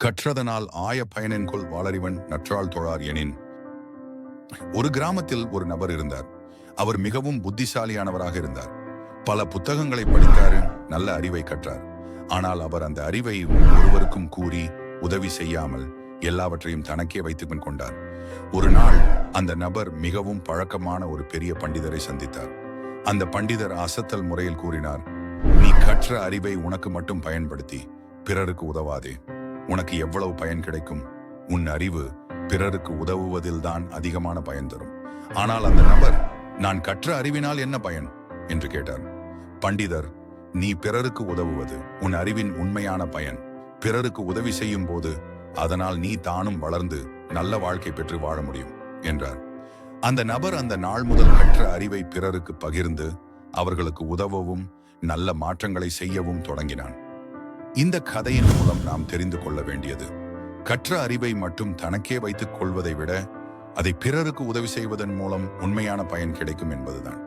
கற்றதனால் ஆய பயனென்கொள் வாளறிவன் நற்றாள் தொழார் எனின். ஒரு கிராமத்தில் ஒரு நபர் இருந்தார். அவர் மிகவும் புத்திசாலியானவராக இருந்தார். பல புத்தகங்களை படித்தார், நல்ல அறிவை கற்றார். ஆனால் அவர் அந்த அறிவை ஒருவருக்கும் கூறி உதவி செய்யாமல் எல்லாவற்றையும் தனக்கே வைத்துக் கொண்டார். ஒரு நாள் அந்த நபர் மிகவும் பழக்கமான ஒரு பெரிய பண்டிதரை சந்தித்தார். அந்த பண்டிதர் அசத்தல் முறையில் கூறினார், நீ கற்ற அறிவை உனக்கு மட்டும் பயன்படுத்தி பிறருக்கு உதவாதே. உனக்கு எவ்வளவு பயன் கிடைக்கும்? உன் அறிவு பிறருக்கு உதவுவதில்தான் அதிகமான பயன் தரும். ஆனால் அந்த நபர், நான் கற்ற அறிவினால் என்ன பயன் என்று கேட்டார். பண்டிதர், நீ பிறருக்கு உதவுவது உன் அறிவின் உண்மையான பயன். பிறருக்கு உதவி செய்யும் போது அதனால் நீ தானும் வளர்ந்து நல்ல வாழ்க்கை பெற்று வாழ முடியும் என்றார். அந்த நபர் அந்த நாள் முதல் கற்ற அறிவை பிறருக்கு பகிர்ந்து அவர்களுக்கு உதவவும் நல்ல மாற்றங்களை செய்யவும் தொடங்கினான். இந்த கதையின் மூலம் நாம் தெரிந்து கொள்ள வேண்டியது, கற்ற அறிவை மட்டும் தனக்கே வைத்துக் கொள்வதை விட அதை பிறருக்கு உதவி செய்வதன் மூலம் உண்மையான பயன் கிடைக்கும் என்பதுதான்.